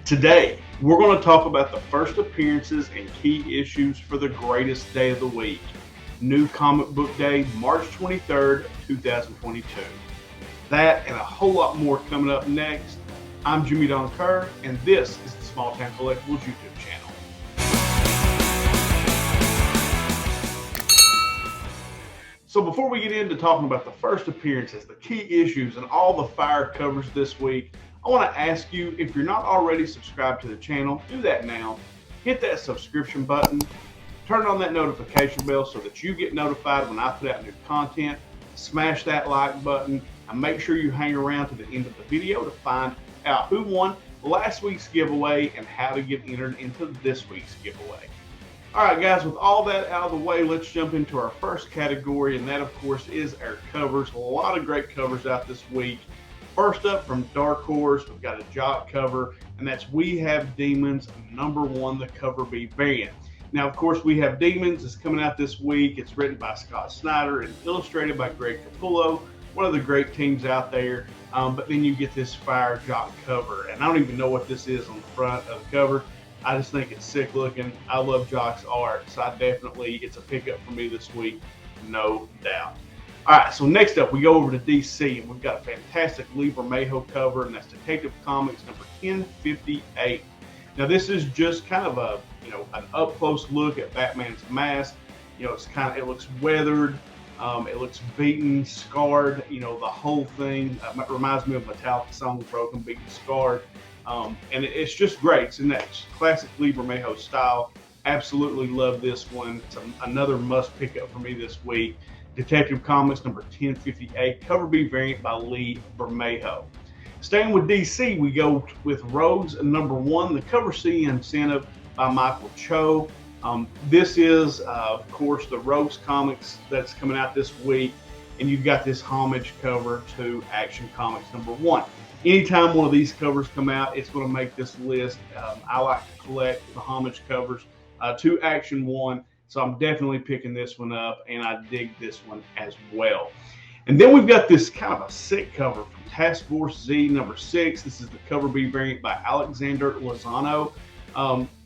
Today, we're going to talk about the first appearances and key issues for the greatest day of the week, New Comic Book Day, March 23rd, 2022. That and a whole lot more coming up next. I'm Jimmy Don Kerr, and this is the Small Town Collectibles YouTube channel. So before we get into talking about the first appearances, the key issues, and all the fire covers this week, I want to ask you, if you're not already subscribed to the channel, do that now. Hit that subscription button, turn on that notification bell so that you get notified when I put out new content. Smash that like button, and make sure you hang around to the end of the video to find out who won last week's giveaway and how to get entered into this week's giveaway. All right, guys, with all that out of the way, let's jump into our first category, and that, of course, is our covers. A lot of great covers out this week. First up, from Dark Horse, we've got a Jock cover, and that's We Have Demons, #1, the Cover B variant. Now, of course, We Have Demons is coming out this week. It's written by Scott Snyder and illustrated by Greg Capullo, one of the great teams out there. But then you get this fire Jock cover, and I don't even know what this is on the front of the cover. I just think it's sick looking. I love Jock's art, so it's a pickup for me this week, no doubt. All right, so next up, we go over to DC, and we've got a fantastic Lee Bermejo cover, and that's Detective Comics number 1058. Now, this is just kind of an up-close look at Batman's mask. It looks weathered, it looks beaten, scarred. The whole thing reminds me of Metallica's song "Broken, Beaten, Scarred." And it's just great. It's in that classic Lee Bermejo style. Absolutely love this one. It's another must pick up for me this week. Detective Comics number 1058, Cover B variant by Lee Bermejo. Staying with DC, we go with Rogues #1, the Cover C incentive by Michael Cho. This is, of course, the Rogues comics that's coming out this week, and you've got this homage cover to Action Comics #1. Anytime one of these covers come out, it's going to make this list. I like to collect the homage covers to Action 1, so I'm definitely picking this one up, and I dig this one as well. And then we've got this kind of a sick cover from Task Force Z #6. This is the Cover B variant by Alexander Lozano.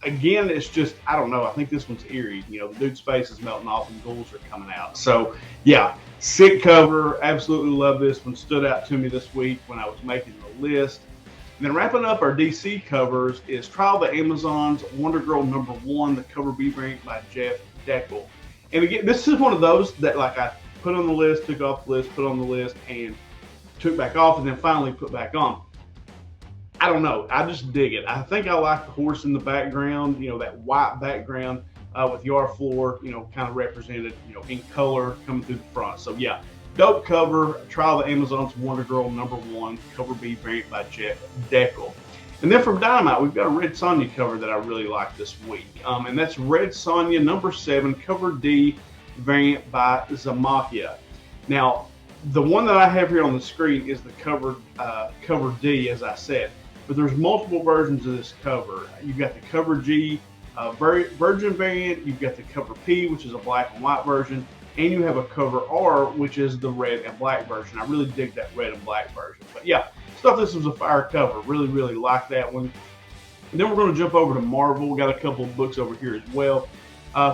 Again, it's just, I don't know, I think this one's eerie. The dude's face is melting off and ghouls are coming out. So, yeah, sick cover. Absolutely love this one. Stood out to me this week when I was making the list. And then wrapping up our DC covers is Trial of the Amazons, Wonder Girl #1, the Cover B variant by Jeff Deckel. And again, this is one of those that I put on the list, took off the list, put on the list, and took back off, and then finally put back on. I don't know. I just dig it. I think I like the horse in the background, that white background with Yar Floor, kind of represented, in color coming through the front. So, yeah, dope cover. Trial of the Amazons, Wonder Girl #1, Cover B variant by Jeff Deckel. And then from Dynamite, we've got a Red Sonja cover that I really like this week. And that's Red Sonja #7, Cover D variant by Zamakia. Now, the one that I have here on the screen is the cover D, as I said. But there's multiple versions of this cover. You've got the Cover G Virgin variant, you've got the Cover P, which is a black and white version, and you have a Cover R, which is the red and black version. I really dig that red and black version. But yeah, thought this was a fire cover. Really, really like that one. And then we're going to jump over to Marvel. We got a couple of books over here as well.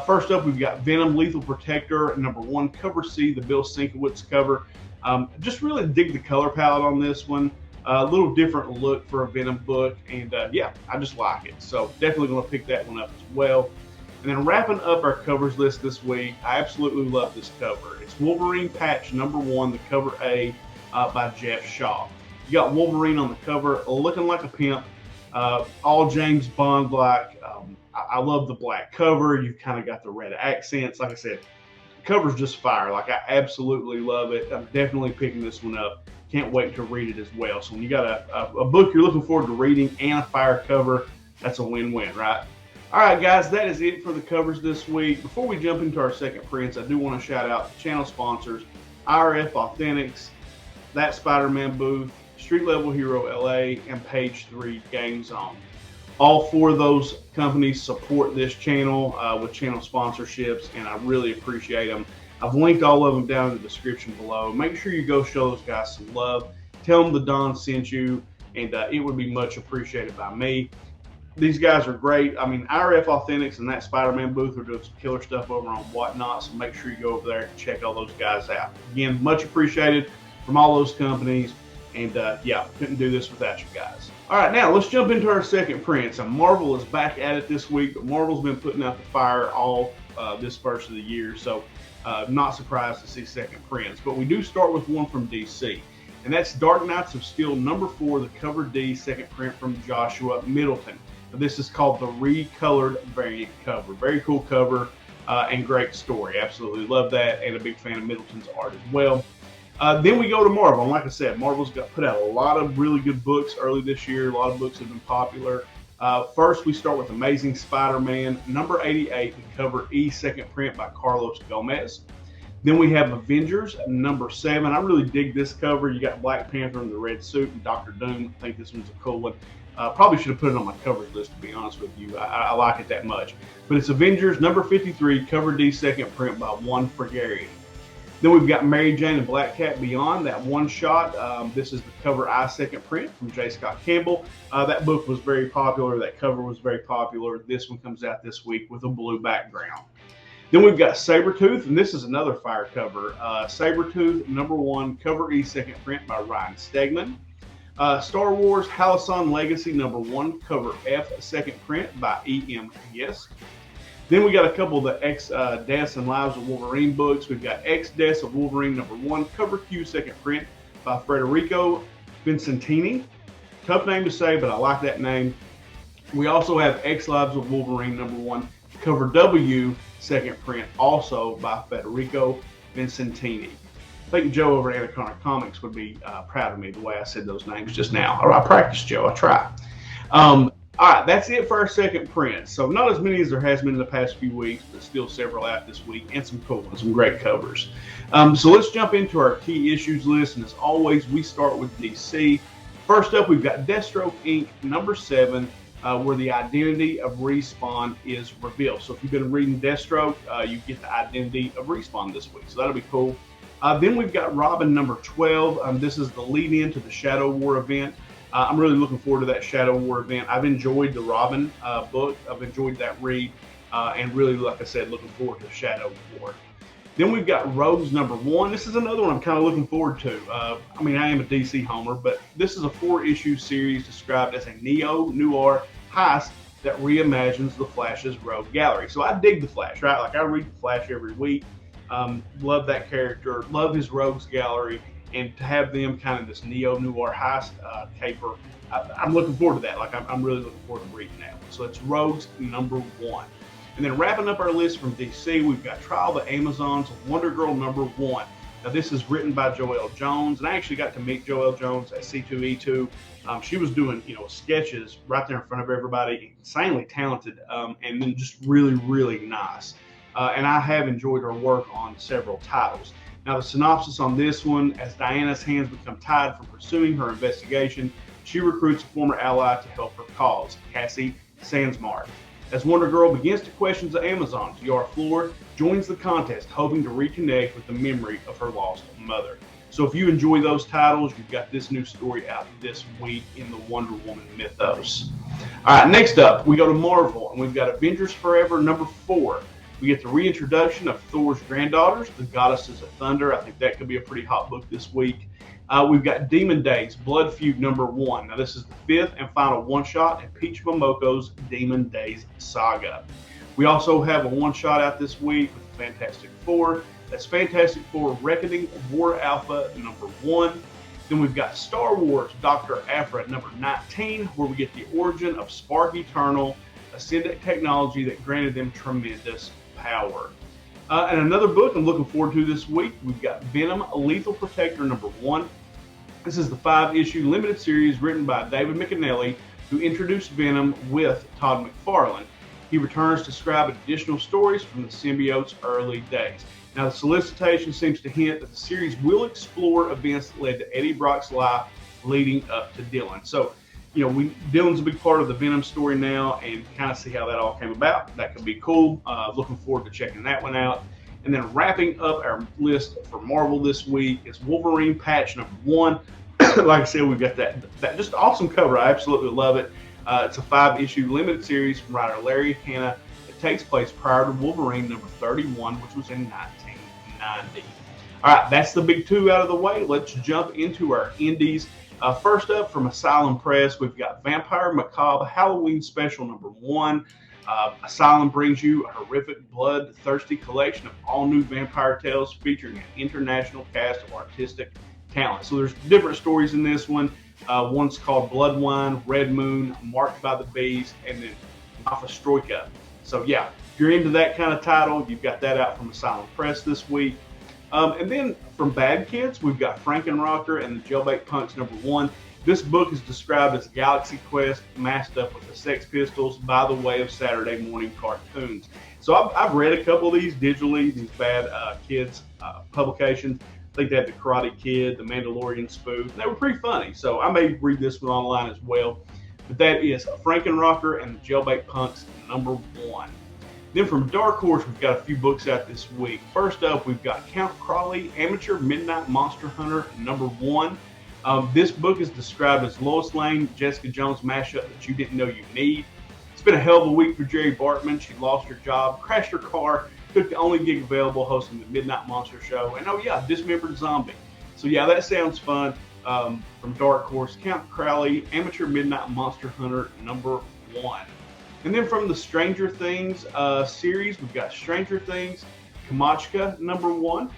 First up, we've got Venom Lethal Protector #1, Cover C, the Bill Sienkiewicz cover. Just really dig the color palette on this one. A little different look for a Venom book, and yeah, I just like it. So definitely going to pick that one up as well. And then wrapping up our covers list this week, I absolutely love this cover. It's Wolverine Patch #1, the Cover A by Jeff Shaw. You got Wolverine on the cover, looking like a pimp, all James Bond-like. I love the black cover. You've kind of got the red accents. Like I said, the cover's just fire. I absolutely love it. I'm definitely picking this one up. Can't wait to read it as well. So when you got a book you're looking forward to reading and a fire cover, that's a win-win, right? All right, guys, that is it for the covers this week. Before we jump into our second prints, I do want to shout out the channel sponsors, IRF Authentics, That Spider-Man Booth, Street Level Hero LA, and Page 3 Game Zone. All four of those companies support this channel with channel sponsorships, and I really appreciate them. I've linked all of them down in the description below. Make sure you go show those guys some love. Tell them the Don sent you, and it would be much appreciated by me. these guys are great. I mean, IRF Authentics and that Spider-Man booth are doing some killer stuff over on Whatnot, so make sure you go over there and check all those guys out. Again, much appreciated from all those companies, and yeah, couldn't do this without you guys. All right, now let's jump into our second print. So Marvel is back at it this week, but Marvel's been putting out the fire all this first of the year, so not surprised to see second prints. But we do start with one from DC. And that's Dark Knights of Steel #4, the cover D, second print from Joshua Middleton. This is called the recolored variant cover. Very cool cover and great story. Absolutely love that, and a big fan of Middleton's art as well. Then we go to Marvel. And like I said, Marvel's put out a lot of really good books early this year. A lot of books have been popular. First, we start with Amazing Spider-Man #88, the cover E, second print by Carlos Gomez. Then we have Avengers #7. I really dig this cover. You got Black Panther in the red suit and Dr. Doom. I think this one's a cool one. Probably should have put it on my covers list, to be honest with you. I like it that much. But it's Avengers #53, cover D, second print by Juan Frigeri. Then we've got Mary Jane and Black Cat Beyond, that one shot. This is the cover I, second print from J. Scott Campbell. That book was very popular. That cover was very popular. This one comes out this week with a blue background. Then we've got Sabretooth, and this is another fire cover. Sabretooth #1, cover E, second print by Ryan Stegman. Star Wars Halcyon Legacy #1, cover F, second print by E.M. Yes. Then we got a couple of the X Deaths and Lives of Wolverine books. We've got X Deaths of Wolverine #1, cover Q, second print by Federico Vincentini. Tough name to say, but I like that name. We also have X Lives of Wolverine #1, cover W, second print, also by Federico Vincentini. I think Joe over at Anaconda Comics would be proud of me the way I said those names just now. I practice, Joe. I try. All right, that's it for our second print. So not as many as there has been in the past few weeks, but still several out this week, and some cool ones, some great covers. So let's jump into our key issues list, and as always, we start with DC. First up, we've got Deathstroke Inc. #7. Where the identity of Respawn is revealed. So if you've been reading Deathstroke, you get the identity of Respawn this week. So that'll be cool. Then we've got Robin #12. This is the lead in to the Shadow War event. I'm really looking forward to that Shadow War event. I've enjoyed the Robin book. I've enjoyed that read. And really, like I said, looking forward to Shadow War. Then we've got Rogues #1. This is another one I'm kind of looking forward to. I mean, I am a DC homer, but this is a 4-issue series described as a neo-noir heist that reimagines the Flash's rogue gallery. So I dig the Flash, right? Like, I read the Flash every week. Love that character. Love his rogues gallery. And to have them kind of this neo-noir heist caper, I'm looking forward to that. Like, I'm really looking forward to reading that one. So it's Rogues #1. And then wrapping up our list from DC, we've got Trial of the Amazons, Wonder Girl #1. Now, this is written by Joelle Jones, and I actually got to meet Joelle Jones at C2E2. She was doing, sketches right there in front of everybody, insanely talented, and then just really, really nice. And I have enjoyed her work on several titles. Now, the synopsis on this one: as Diana's hands become tied from pursuing her investigation, she recruits a former ally to help her cause, Cassie Sandsmark. As Wonder Girl begins to question the Amazons, Yara Flor joins the contest, hoping to reconnect with the memory of her lost mother. So if you enjoy those titles, you've got this new story out this week in the Wonder Woman mythos. All right, next up, we go to Marvel, and we've got Avengers Forever #4. We get the reintroduction of Thor's granddaughters, the Goddesses of Thunder. I think that could be a pretty hot book this week. We've got Demon Days, Blood Feud #1. Now, this is the 5th and final one-shot in Peach Momoko's Demon Days saga. We also have a one-shot out this week with Fantastic Four. That's Fantastic Four Reckoning War Alpha #1. Then we've got Star Wars Dr. Aphra #19, where we get the origin of Spark Eternal, a synthetic technology that granted them tremendous power. And another book I'm looking forward to this week, we've got Venom Lethal Protector #1. This is the 5-issue limited series written by David McAnally, who introduced Venom with Todd McFarlane. He returns to describe additional stories from the symbiote's early days. Now, the solicitation seems to hint that the series will explore events that led to Eddie Brock's life leading up to Dylan. So, Dylan's a big part of the Venom story now, and kind of see how that all came about. That could be cool. Looking forward to checking that one out. And then wrapping up our list for Marvel this week is Wolverine patch #1. Like I said, we've got that just awesome cover. I absolutely love it. It's a 5-issue limited series from writer Larry Hannah. It takes place prior to Wolverine number 31, which was in 1990. All right, that's the big two out of the way. Let's jump into our indies. First up, from Asylum Press, we've got Vampire Macabre Halloween Special number 1. Asylum brings you a horrific, bloodthirsty collection of all-new vampire tales featuring an international cast of artistic talent. So there's different stories in this one. One's called Blood Wine, Red Moon, Marked by the Beast, and then Stroika. So yeah, if you're into that kind of title, you've got that out from Asylum Press this week. And then from Bad Kids, we've got Frankenrocker and the Jailbait Punks number 1. This book is described as Galaxy Quest masked up with the Sex Pistols by the way of Saturday morning cartoons. So I've read a couple of these digitally, these Bad Kids publications. I think they had the Karate Kid, the Mandalorian spoof, and they were pretty funny. So I may read this one online as well. But that is Frankenrocker and the Jailbait Punks number 1. Then from Dark Horse, we've got a few books out this week. First up, we've got Count Crawley, Amateur Midnight Monster Hunter number 1. This book is described as Lois Lane, Jessica Jones mashup that you didn't know you need. It's been a hell of a week for Jerry Bartman. She lost her job, crashed her car, took the only gig available hosting the Midnight Monster Show, and oh yeah, dismembered zombie. So yeah, that sounds fun. From Dark Horse, Count Crowley, Amateur Midnight Monster Hunter number 1. And then from the Stranger Things series, we've got Stranger Things, Kamachka number 1.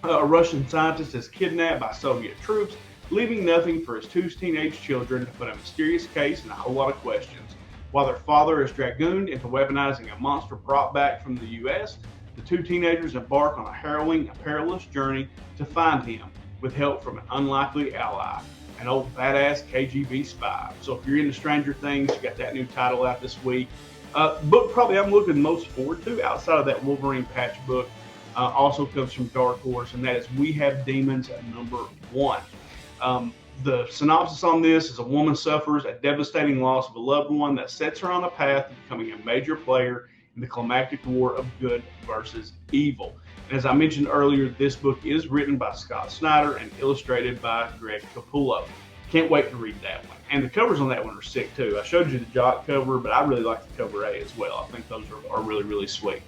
A Russian scientist is kidnapped by Soviet troops, leaving nothing for his 2 teenage children but a mysterious case and a whole lot of questions. While their father is dragooned into weaponizing a monster brought back from the U.S., the 2 teenagers embark on a harrowing and perilous journey to find him, with help from an unlikely ally, an old badass KGB spy. So if you're into Stranger Things, you got that new title out this week. Book probably I'm looking most forward to outside of that Wolverine patch book also comes from Dark Horse, and that is We Have Demons at number 1. The synopsis on this is a woman suffers a devastating loss of a loved one that sets her on a path to becoming a major player in the climactic war of good versus evil. And as I mentioned earlier, this book is written by Scott Snyder and illustrated by Greg Capullo. Can't wait to read that one. And the covers on that one are sick too. I showed you the Jock cover, but I really like the cover A as well. I think those are really, really sweet.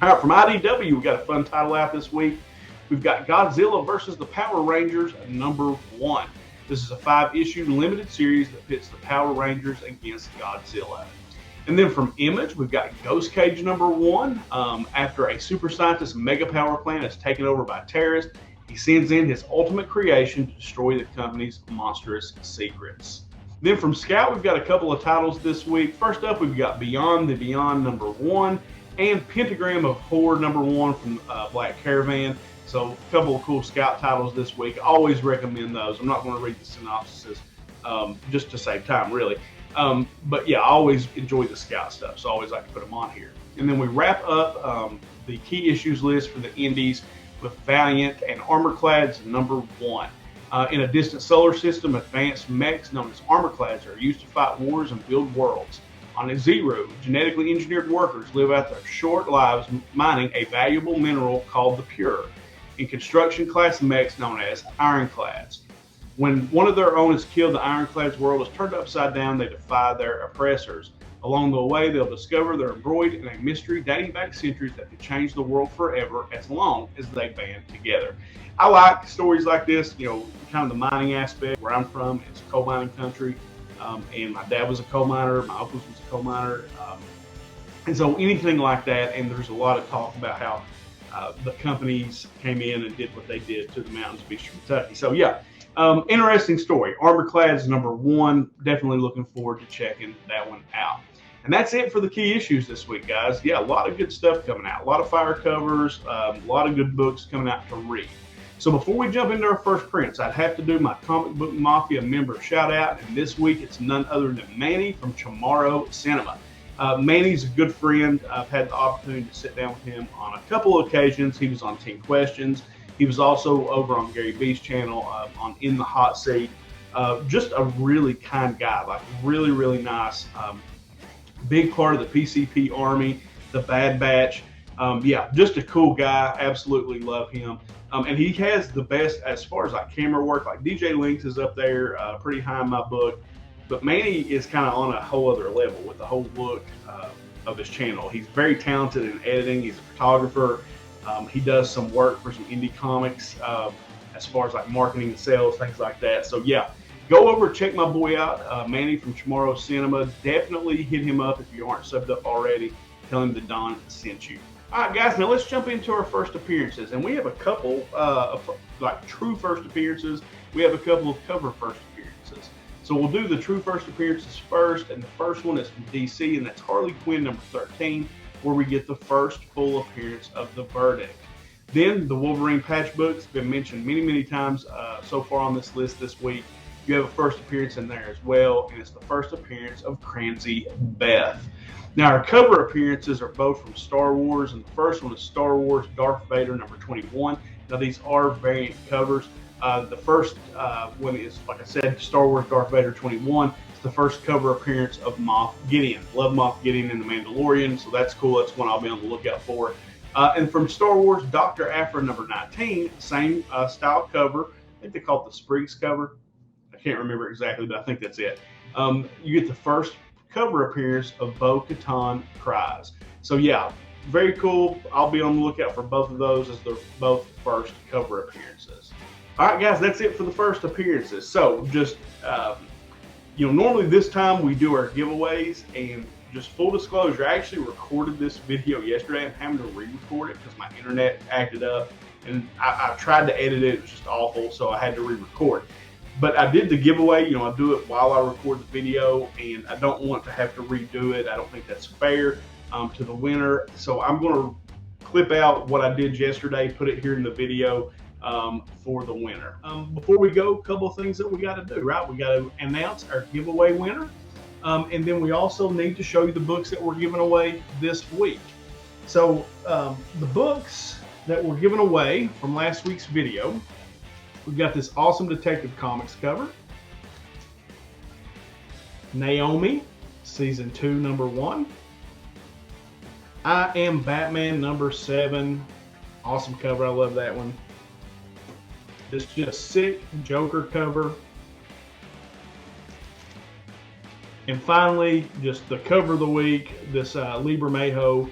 All right, from IDW, we got a fun title out this week. We've got Godzilla versus the Power Rangers number 1. This is a 5-issue limited series that pits the Power Rangers against Godzilla. And then from Image, we've got Ghost Cage number 1. After a super scientist mega power plant is taken over by terrorists, he sends in his ultimate creation to destroy the company's monstrous secrets. Then from Scout, we've got a couple of titles this week. First up, we've got Beyond the Beyond number 1 and Pentagram of Horror number 1 from Black Caravan. So a couple of cool Scout titles this week. Always recommend those. I'm not going to read the synopsises just to save time, really. But yeah, I always enjoy the Scout stuff, so I always like to put them on here. And then we wrap up the key issues list for the indies with Valiant and Armorclads number 1. In a distant solar system, advanced mechs known as Armorclads are used to fight wars and build worlds. On Zero, genetically engineered workers live out their short lives mining a valuable mineral called the Pure in construction-class mechs known as Ironclads. When one of their own is killed, the Ironclads world is turned upside down. They defy their oppressors. Along the way, they'll discover they're embroiled in a mystery dating back centuries that could change the world forever as long as they band together. I like stories like this, you know, kind of the mining aspect. Where I'm from, it's coal mining country, and my dad was a coal miner, my uncles was a coal miner, and so anything like that. And there's a lot of talk about how the companies came in and did what they did to the mountains of Eastern Kentucky. So yeah, interesting story. Armorclads number 1. Definitely looking forward to checking that one out. And that's it for the key issues this week, guys. Yeah, a lot of good stuff coming out. A lot of fire covers, a lot of good books coming out to read. So before we jump into our first prints, I'd have to do my Comic Book Mafia member shout out. And this week it's none other than Manny from Chamorro Cinema. Manny's a good friend. I've had the opportunity to sit down with him on a couple of occasions. He was on Team Questions. He was also over on Gary B's channel on In the Hot Seat. Just a really kind guy, like really, really nice. Big part of the PCP Army, the Bad Batch. Yeah, just a cool guy. Absolutely love him. And he has the best as far as like camera work. Like DJ Links is up there pretty high in my book. But Manny is kind of on a whole other level with the whole look of his channel. He's very talented in editing. He's a photographer. He does some work for some indie comics as far as like marketing and sales, things like that. So yeah, go over, check my boy out, Manny from Tomorrow Cinema. Definitely hit him up if you aren't subbed up already. Tell him that Don sent you. All right, guys, now let's jump into our first appearances. And we have a couple of like true first appearances. We have a couple of cover first appearances. So we'll do the true first appearances first, and the first one is from DC, and that's Harley Quinn number 13, where we get the first full appearance of the Verdict. Then the Wolverine patch book's been mentioned many times so far on this list this week. You have a first appearance in there as well, and it's the first appearance of Cransy Beth. Now our cover appearances are both from Star Wars, and the first one is Star Wars Darth Vader number 21. Now these are variant covers. The first one is, like I said, Star Wars Darth Vader 21. It's the first cover appearance of Moff Gideon. Love Moff Gideon in The Mandalorian, so that's cool. That's one I'll be on the lookout for. And from Star Wars Dr. Aphra number 19, same style cover. I think they call it the Sprigs cover. I can't remember exactly, but I think that's it. You get the first cover appearance of Bo-Katan Kryze. So yeah, very cool. I'll be on the lookout for both of those as they're both first cover appearances. All right, guys, that's it for the first appearances. So just, normally this time we do our giveaways, and just full disclosure, I actually recorded this video yesterday. I'm having to re-record it because my internet acted up, and I tried to edit it. It was just awful, so I had to re-record. But I did the giveaway. I do it while I record the video, and I don't want to have to redo it. I don't think that's fair to the winner. So I'm going to clip out what I did yesterday, put it here in the video for the winner. Before we go, a couple of things that we got to do, right? We got to announce our giveaway winner, and then we also need to show you the books that we're giving away this week. So the books that were given away from last week's video, we've got this awesome Detective Comics cover, Naomi, Season 2, number 1, I Am Batman, number 7, awesome cover, I love that one. This just sick Joker cover. And finally, just the cover of the week, this Libra Mayho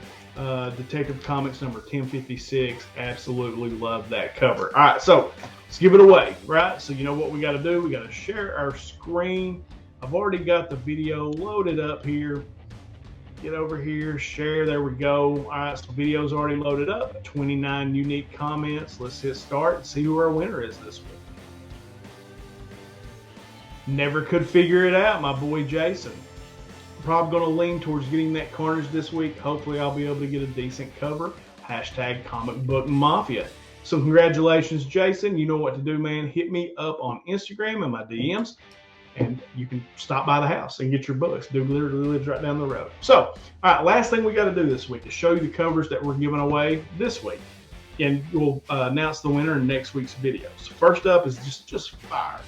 Detective Comics number 1056. Absolutely love that cover. All right, so let's give it away, right? So you know what we got to do? We got to share our screen. I've already got the video loaded up here. Get over here, share, there we go. All right, so video's already loaded up. 29 unique comments. Let's hit start and see who our winner is this week. Never could figure it out, my boy Jason. Probably going to lean towards getting that Carnage this week. Hopefully I'll be able to get a decent cover. Hashtag Comic Book Mafia. So congratulations, Jason. You know what to do, man. Hit me up on Instagram and my DMs, and you can stop by the house and get your books. Dude literally lives right down the road. So, all right, last thing we got to do this week is show you the covers that we're giving away this week. And we'll announce the winner in next week's video. So first up is just fire.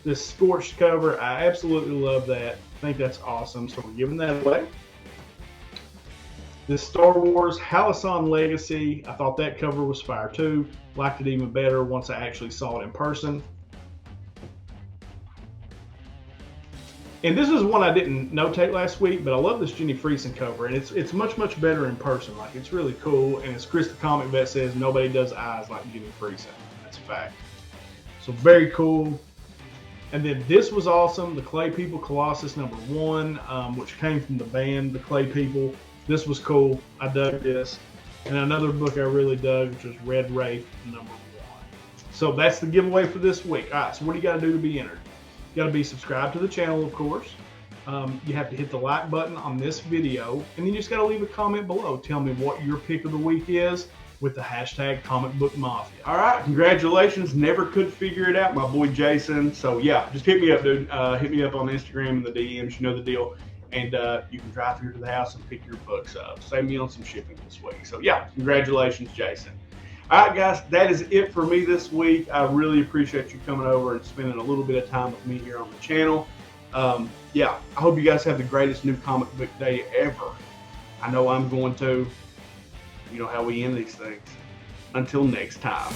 This Scorched cover, I absolutely love that. I think that's awesome, so we're giving that away. This Star Wars Halcyon Legacy, I thought that cover was fire too. Liked it even better once I actually saw it in person. And this is one I didn't notate last week, but I love this Jenny Friesen cover, and it's much better in person. Like, it's really cool, and as Chris the Comic Vet says, nobody does eyes like Jenny Friesen. That's a fact. So very cool. And then this was awesome, the Clay People Colossus number 1, which came from the band, the Clay People. This was cool. I dug this. And another book I really dug, which was Red Wraith number 1. So that's the giveaway for this week. All right, so what do you got to do to be entered? You got to be subscribed to the channel, of course. You have to hit the like button on this video, and then you just got to leave a comment below. Tell me what your pick of the week is with the hashtag Comic Book Mafia. All right, congratulations. Never could figure it out, my boy Jason. So yeah, just hit me up, dude. Hit me up on Instagram and the DMs. You know the deal. And you can drive here to the house and pick your books up. Save me on some shipping this week. So yeah, congratulations, Jason. All right, guys, that is it for me this week. I really appreciate you coming over and spending a little bit of time with me here on the channel. Yeah, I hope you guys have the greatest new comic book day ever. I know I'm going to. You know how we end these things. Until next time.